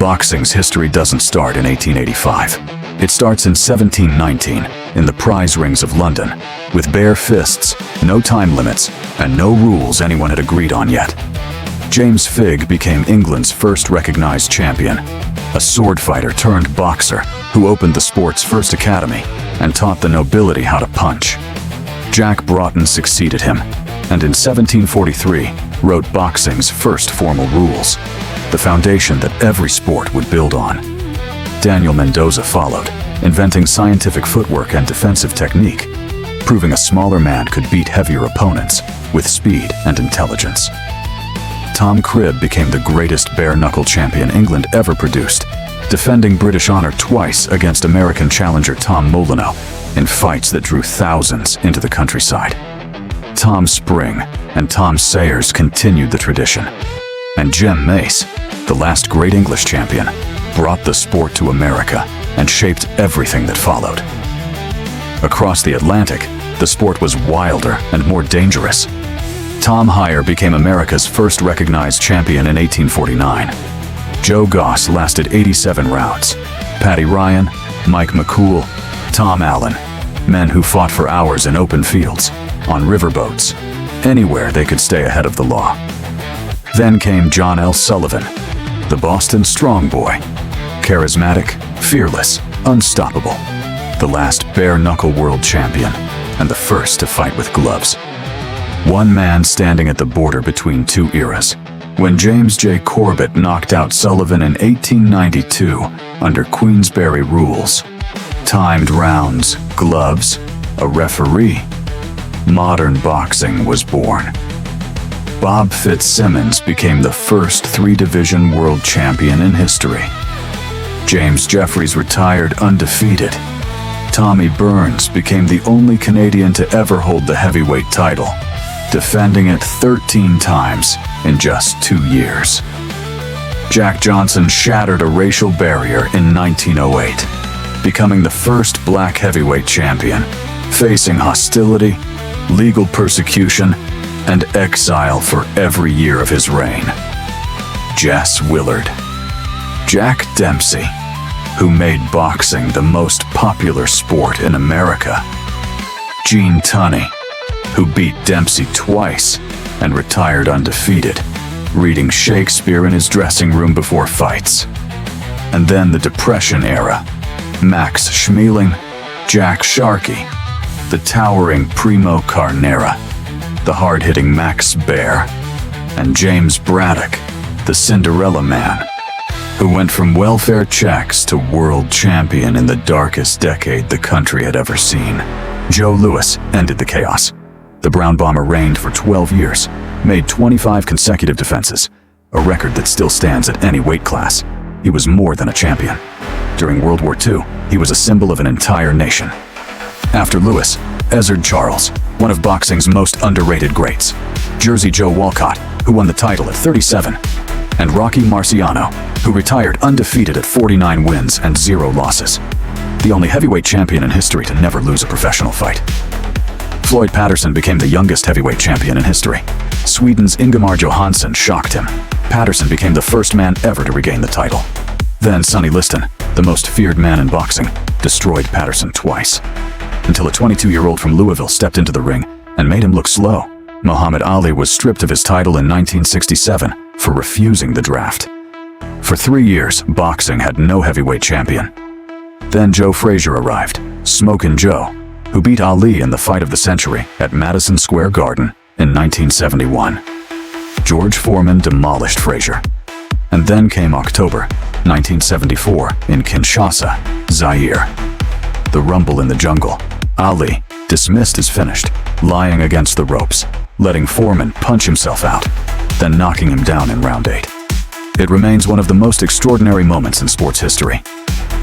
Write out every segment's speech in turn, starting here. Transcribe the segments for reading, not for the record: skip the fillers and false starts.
Boxing's history doesn't start in 1885. It starts in 1719 in the prize rings of London, with bare fists, no time limits, and no rules anyone had agreed on yet. James Figg became England's first recognized champion, a sword fighter turned boxer who opened the sport's first academy and taught the nobility how to punch. Jack Broughton succeeded him, and in 1743 wrote boxing's first formal rules, the foundation that every sport would build on. Daniel Mendoza followed, inventing scientific footwork and defensive technique, proving a smaller man could beat heavier opponents with speed and intelligence. Tom Cribb became the greatest bare-knuckle champion England ever produced, defending British honor twice against American challenger Tom Molyneux in fights that drew thousands into the countryside. Tom Spring and Tom Sayers continued the tradition, and Jem Mace, the last great English champion, brought the sport to America and shaped everything that followed. Across the Atlantic, the sport was wilder and more dangerous. Tom Hyer became America's first recognized champion in 1849. Joe Goss lasted 87 rounds. Paddy Ryan, Mike McCool, Tom Allen, men who fought for hours in open fields, on riverboats, anywhere they could stay ahead of the law. Then came John L. Sullivan, the Boston Strong Boy, charismatic, fearless, unstoppable, the last bare-knuckle world champion, and the first to fight with gloves. One man standing at the border between two eras, when James J. Corbett knocked out Sullivan in 1892 under Queensberry Rules. Timed rounds, gloves, a referee. Modern boxing was born. Bob Fitzsimmons became the first three-division world champion in history. James Jeffries retired undefeated. Tommy Burns became the only Canadian to ever hold the heavyweight title, defending it 13 times in just 2 years. Jack Johnson shattered a racial barrier in 1908, becoming the first black heavyweight champion, facing hostility, legal persecution, and exile for every year of his reign. Jess Willard. Jack Dempsey, who made boxing the most popular sport in America. Gene Tunney, who beat Dempsey twice and retired undefeated, reading Shakespeare in his dressing room before fights. And then the Depression era. Max Schmeling, Jack Sharkey, the towering Primo Carnera, the hard-hitting Max Baer, and James Braddock, the Cinderella Man, who went from welfare checks to world champion in the darkest decade the country had ever seen. Joe Louis ended the chaos. The Brown Bomber reigned for 12 years, made 25 consecutive defenses, a record that still stands at any weight class. He was more than a champion. During World War II, he was a symbol of an entire nation. After Lewis, Ezzard Charles, one of boxing's most underrated greats, Jersey Joe Walcott, who won the title at 37, and Rocky Marciano, who retired undefeated at 49 wins and 0 losses. The only heavyweight champion in history to never lose a professional fight. Floyd Patterson became the youngest heavyweight champion in history. Sweden's Ingemar Johansson shocked him. Patterson became the first man ever to regain the title. Then Sonny Liston, the most feared man in boxing, destroyed Patterson twice, until a 22-year-old from Louisville stepped into the ring and made him look slow. Muhammad Ali was stripped of his title in 1967 for refusing the draft. For 3 years, boxing had no heavyweight champion. Then Joe Frazier arrived, Smokin' Joe, who beat Ali in the fight of the century at Madison Square Garden in 1971. George Foreman demolished Frazier. And then came October 1974 in Kinshasa, Zaire. The rumble in the jungle. Ali, dismissed as finished, lying against the ropes, letting Foreman punch himself out, then knocking him down in round 8. It remains one of the most extraordinary moments in sports history.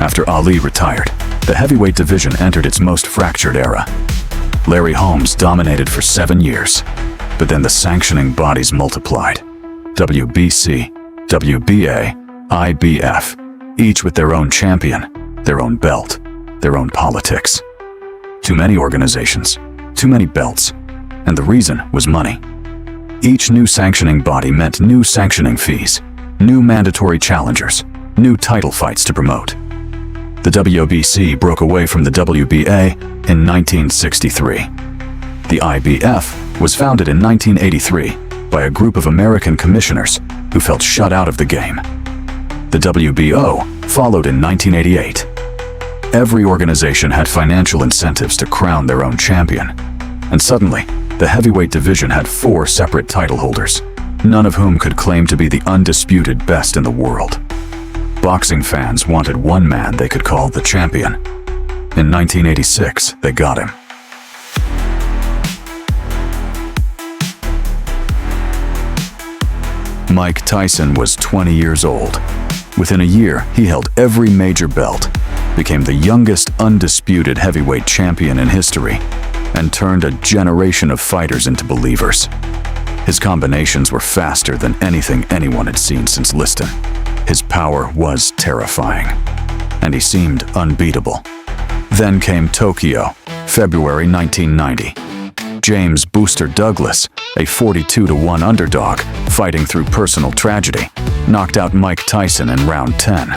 After Ali retired, the heavyweight division entered its most fractured era. Larry Holmes dominated for 7 years, but then the sanctioning bodies multiplied. WBC, WBA, IBF, each with their own champion, their own belt, their own politics. Too many organizations, too many belts, and the reason was money. Each new sanctioning body meant new sanctioning fees, new mandatory challengers, new title fights to promote. The WBC broke away from the WBA in 1963. The IBF was founded in 1983 by a group of American commissioners who felt shut out of the game. The WBO followed in 1988. Every organization had financial incentives to crown their own champion. And suddenly, the heavyweight division had 4 separate title holders, none of whom could claim to be the undisputed best in the world. Boxing fans wanted one man they could call the champion. In 1986, they got him. Mike Tyson was 20 years old. Within a year, he held every major belt, became the youngest undisputed heavyweight champion in history, and turned a generation of fighters into believers. His combinations were faster than anything anyone had seen since Liston. His power was terrifying, and he seemed unbeatable. Then came Tokyo, February 1990. James Booster Douglas, a 42-1 underdog fighting through personal tragedy, knocked out Mike Tyson in round 10.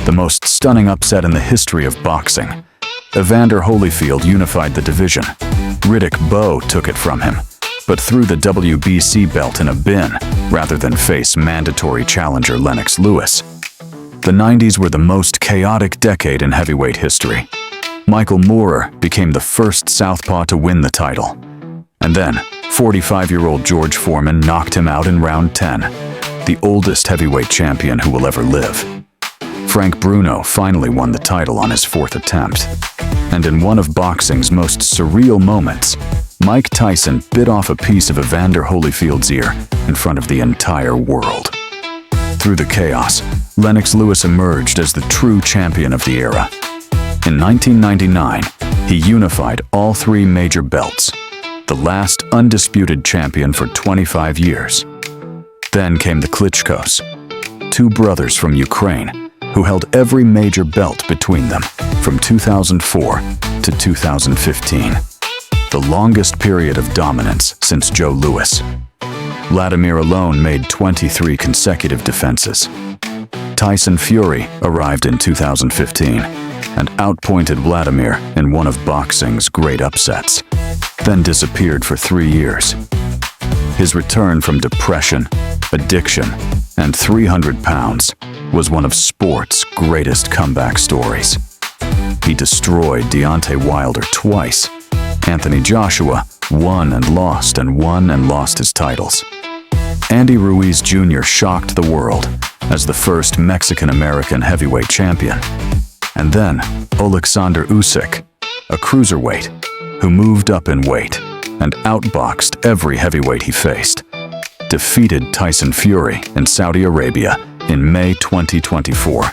The most stunning upset in the history of boxing. Evander Holyfield unified the division. Riddick Bowe took it from him, but threw the WBC belt in a bin rather than face mandatory challenger Lennox Lewis. The 90s were the most chaotic decade in heavyweight history. Michael Moorer became the first southpaw to win the title. And then, 45-year-old George Foreman knocked him out in round 10, the oldest heavyweight champion who will ever live. Frank Bruno finally won the title on his 4th attempt. And in one of boxing's most surreal moments, Mike Tyson bit off a piece of Evander Holyfield's ear in front of the entire world. Through the chaos, Lennox Lewis emerged as the true champion of the era. In 1999, he unified all 3 major belts, the last undisputed champion for 25 years. Then came the Klitschkos, 2 brothers from Ukraine who held every major belt between them from 2004 to 2015, the longest period of dominance since Joe Louis. Vladimir alone made 23 consecutive defenses. Tyson Fury arrived in 2015 and outpointed Vladimir in one of boxing's great upsets, then disappeared for 3 years. His return from depression, addiction, and 300 pounds was one of sport's greatest comeback stories. He destroyed Deontay Wilder twice. Anthony Joshua won and lost his titles. Andy Ruiz Jr. shocked the world as the first Mexican-American heavyweight champion. And then Oleksandr Usyk, a cruiserweight, who moved up in weight and outboxed every heavyweight he faced, defeated Tyson Fury in Saudi Arabia in May 2024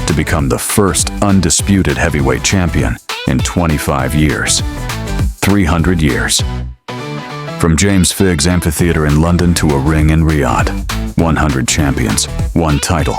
to become the first undisputed heavyweight champion in 25 years. 300 years. From James Figg's amphitheater in London to a ring in Riyadh, 100 champions, 1 title.